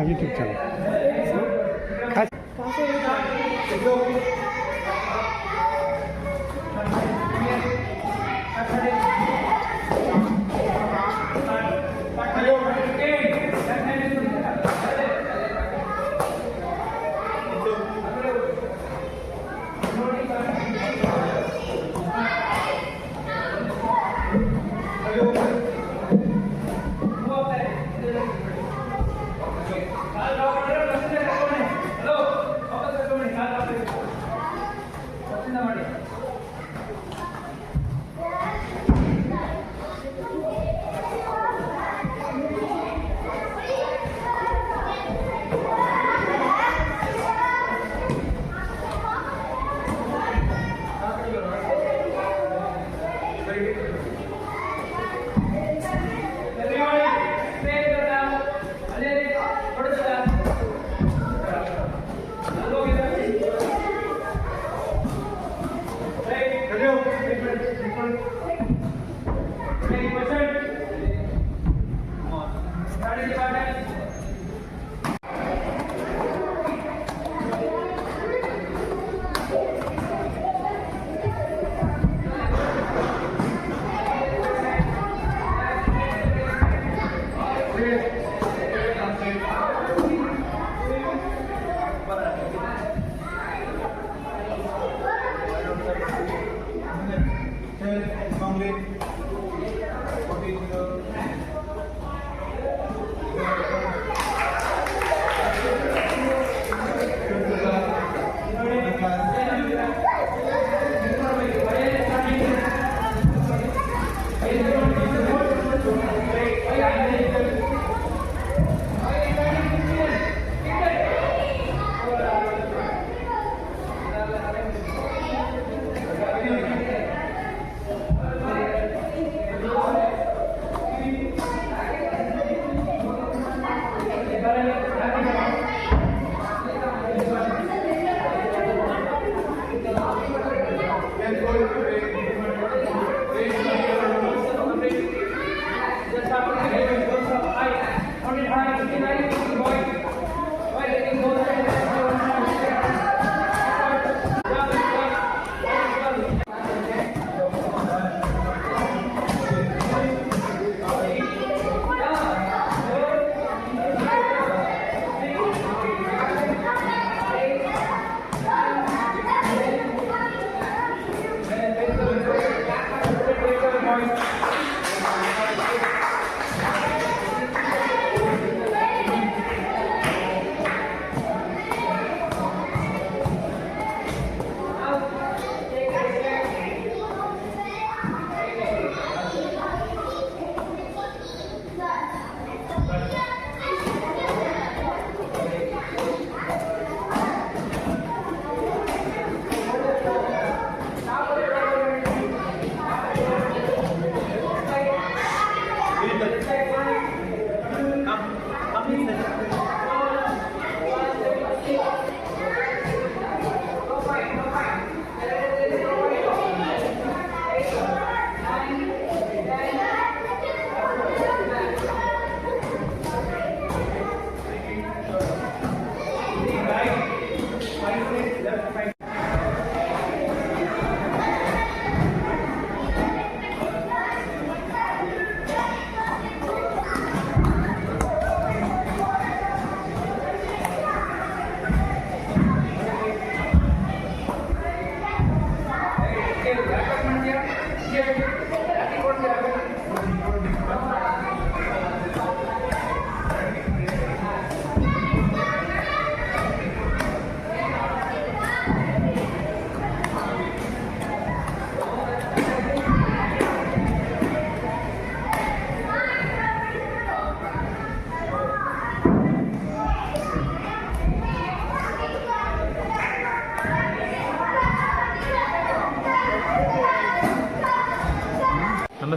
YouTube channel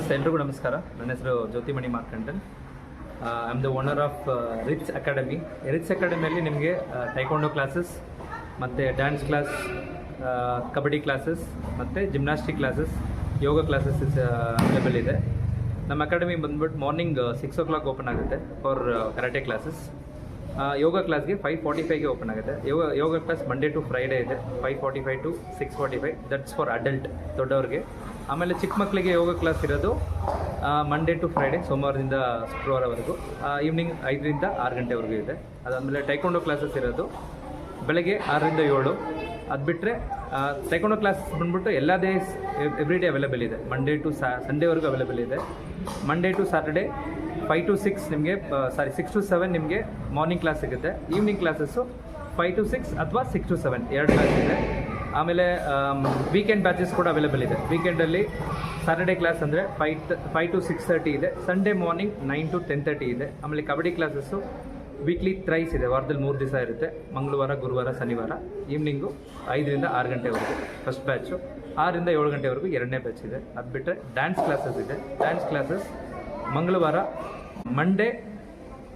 friends, ಎಲ್ರಿಗೂ ನಮಸ್ಕಾರ. ನನ್ನ ಹೆಸರು Jyothimani Markandan. I am the owner of Rich Academy. Rich ಅಕಾಡೆಮಿಯಲ್ಲಿ ನಿಮಗೆ ಟೈಕೊಂಡೋ ಕ್ಲಾಸಸ್ ಮತ್ತು ಡ್ಯಾನ್ಸ್ ಕ್ಲಾಸ್, ಕಬಡ್ಡಿ ಕ್ಲಾಸಸ್ ಮತ್ತು gymnastic classes, yoga classes available ಇದೆ. ನಮ್ಮ ಅಕಾಡೆಮಿ ಬಂದ್ಬಿಟ್ಟು ಮಾರ್ನಿಂಗ್ 6 o'clock ಓಪನ್ ಆಗುತ್ತೆ ಫಾರ್ ಕರಾಟೆ ಕ್ಲಾಸಸ್. ಯೋಗ ಕ್ಲಾಸ್ಗೆ 5:45ಗೆ ಓಪನ್ ಆಗುತ್ತೆ. Yoga class Monday to Friday ಇದೆ, 5:45 to 6:45. ದಟ್ಸ್ ಫಾರ್ ಅಡಲ್ಟ್, ದೊಡ್ಡವ್ರಿಗೆ. ಆಮೇಲೆ ಚಿಕ್ಕ ಮಕ್ಕಳಿಗೆ ಯೋಗ ಕ್ಲಾಸ್ ಇರೋದು ಮಂಡೇ ಟು ಫ್ರೈಡೇ, ಸೋಮವಾರದಿಂದ ಶುಕ್ರವಾರವರೆಗೂ, ಈವ್ನಿಂಗ್ 5ರಿಂದ 6 ಗಂಟೆವರೆಗೂ ಇದೆ. ಅದಾದಮೇಲೆ ಟೈಕೊಂಡೋ ಕ್ಲಾಸಸ್ ಇರೋದು ಬೆಳಗ್ಗೆ 6ರಿಂದ 7. ಅದು ಬಿಟ್ಟರೆ ಟೈಕೊಂಡೋ ಕ್ಲಾಸ್ ಬಂದ್ಬಿಟ್ಟು ಎಲ್ಲ ಡೇಸ್ ಎವ್ರಿ ಡೇ ಅವೈಲೇಬಲ್ ಇದೆ. ಮಂಡೇ ಟು ಸಂಡೇವರೆಗೂ ಅವೈಲೇಬಲ್ ಇದೆ. ಮಂಡೇ ಟು ಸ್ಯಾಟರ್ಡೇ 5 to 6 ನಿಮಗೆ 6 to 7 ನಿಮಗೆ ಮಾರ್ನಿಂಗ್ ಕ್ಲಾಸ್ ಸಿಗುತ್ತೆ. ಈವ್ನಿಂಗ್ ಕ್ಲಾಸಸ್ಸು 5 to 6 ಅಥವಾ 6 to 7 2 ಕ್ಲಾಸ್ ಇದೆ. ಆಮೇಲೆ ವೀಕೆಂಡ್ ಬ್ಯಾಚಸ್ ಕೂಡ ಅವೈಲೇಬಲ್ ಇದೆ. ವೀಕೆಂಡಲ್ಲಿ ಸ್ಯಾಟರ್ಡೇ ಕ್ಲಾಸ್ ಅಂದರೆ 5 to 6:30 ಇದೆ. ಸಂಡೇ ಮಾರ್ನಿಂಗ್ 9 to 10:30 ಇದೆ. ಆಮೇಲೆ ಕಬಡ್ಡಿ ಕ್ಲಾಸಸ್ಸು ವೀಕ್ಲಿ ಥ್ರೈಸ್ ಇದೆ, ವಾರದಲ್ಲಿ 3 ದಿವಸ ಇರುತ್ತೆ. ಮಂಗಳವಾರ, ಗುರುವಾರ, ಶನಿವಾರ. ಈವ್ನಿಂಗು 5ರಿಂದ 6 ಗಂಟೆವರೆಗೂ ಫಸ್ಟ್ ಬ್ಯಾಚು, 6ರಿಂದ 7 ಗಂಟೆವರೆಗೂ 2ನೇ ಬ್ಯಾಚ್ ಇದೆ. ಅದು ಬಿಟ್ಟರೆ ಡ್ಯಾನ್ಸ್ ಕ್ಲಾಸಸ್ ಇದೆ. ಡ್ಯಾನ್ಸ್ ಕ್ಲಾಸಸ್ ಮಂಗಳವಾರ, Monday,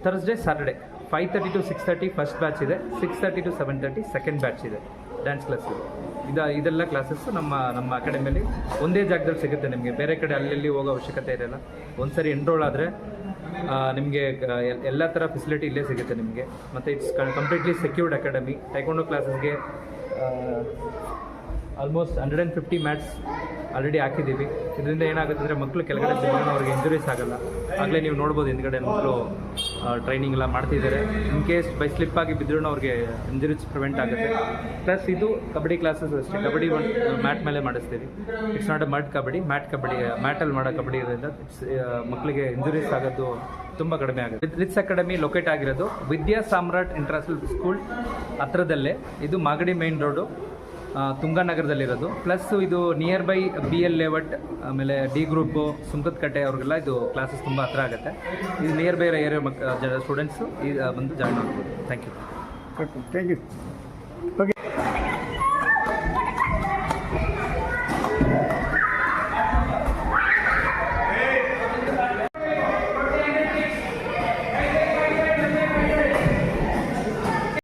Thursday, Saturday 5:30 to 6:30 first batch ಇದೆ. 6:30 to 7:30 ಸೆಕೆಂಡ್ ಬ್ಯಾಚ್ ಇದೆ. ಡ್ಯಾನ್ಸ್ ಕ್ಲಾಸ್ ಇದೆ. ಇದೆಲ್ಲ ಕ್ಲಾಸಸ್ಸು ನಮ್ಮ ಅಕಾಡೆಮಿಯಲ್ಲಿ ಒಂದೇ ಜಾಗದಲ್ಲಿ ಸಿಗುತ್ತೆ. ನಿಮಗೆ ಬೇರೆ ಕಡೆ ಅಲ್ಲಿ ಹೋಗೋ ಅವಶ್ಯಕತೆ ಇರೋಲ್ಲ. ಒಂದು ಸರಿ ಎನ್ರೋಲ್ ಆದರೆ ನಿಮಗೆ ಎಲ್ಲ ಥರ ಫೆಸಿಲಿಟಿ ಇಲ್ಲೇ ಸಿಗುತ್ತೆ ನಿಮಗೆ. ಮತ್ತು it's completely secured academy. Taekwondo ಕ್ಲಾಸಸ್ಗೆ ಆಲ್ಮೋಸ್ಟ್ 150 ಮ್ಯಾಟ್ಸ್ ಆಲ್ರೆಡಿ ಹಾಕಿದ್ದೀವಿ. ಇದರಿಂದ ಏನಾಗುತ್ತೆ ಅಂದರೆ ಮಕ್ಕಳು ಕೆಳಗಡೆ ಬಿದ್ದರೂ ಅವ್ರಿಗೆ ಇಂಜುರೀಸ್ ಆಗೋಲ್ಲ. ಆಗಲೇ ನೀವು ನೋಡ್ಬೋದು, ಹಿಂದ್ಗಡೆ ಮಕ್ಕಳು ಟ್ರೈನಿಂಗ್ ಎಲ್ಲ ಮಾಡ್ತಿದ್ದಾರೆ. ಇನ್ ಕೇಸ್ ಬೈ ಸ್ಲಿಪ್ ಆಗಿ ಬಿದ್ದರೂ ಅವ್ರಿಗೆ ಇಂಜುರೀಸ್ ಪ್ರಿವೆಂಟ್ ಆಗುತ್ತೆ. ಪ್ಲಸ್ ಇದು ಕಬಡ್ಡಿ ಕ್ಲಾಸಸ್ ಅಷ್ಟೇ. ಕಬಡ್ಡಿ ಮ್ಯಾಟ್ ಮೇಲೆ ಮಾಡಿಸ್ತೀವಿ. It's not a mud kabaddi, ಮ್ಯಾಟಲ್ಲಿ ಮಾಡೋ ಕಬಡ್ಡಿ ಇರೋದ್ರಿಂದ ಮಕ್ಕಳಿಗೆ ಇಂಜುರೀಸ್ ಆಗೋದು ತುಂಬ ಕಡಿಮೆ ಆಗುತ್ತೆ. ರಿಚ್ ಅಕಾಡೆಮಿ ಲೊಕೇಟ್ ಆಗಿರೋದು ವಿದ್ಯಾ ಸಾಮ್ರಾಟ್ ಇಂಟರ್ನ್ಯಾಷನಲ್ ಸ್ಕೂಲ್ ಹತ್ರದಲ್ಲೇ. ಇದು ಮಾಗಡಿ ಮೇನ್ ರೋಡು, ತುಂಗಾನಗರದಲ್ಲಿರೋದು. ಪ್ಲಸ್ ಇದು ನಿಯರ್ ಬೈ BL ಲೇಔಟ್, ಆಮೇಲೆ ಡಿ ಗ್ರೂಪು, ಸುಂಕದಕಟ್ಟೆ ಅವ್ರಿಗೆಲ್ಲ ಇದು ಕ್ಲಾಸಸ್ ತುಂಬ ಹತ್ರ ಆಗುತ್ತೆ. ಇದು ನಿಯರ್ ಬೈ ಏರಿಯಾ ಸ್ಟೂಡೆಂಟ್ಸು ಬಂದು ಜಾಯ್ನ್ ಆಗ್ಬೋದು. Thank you.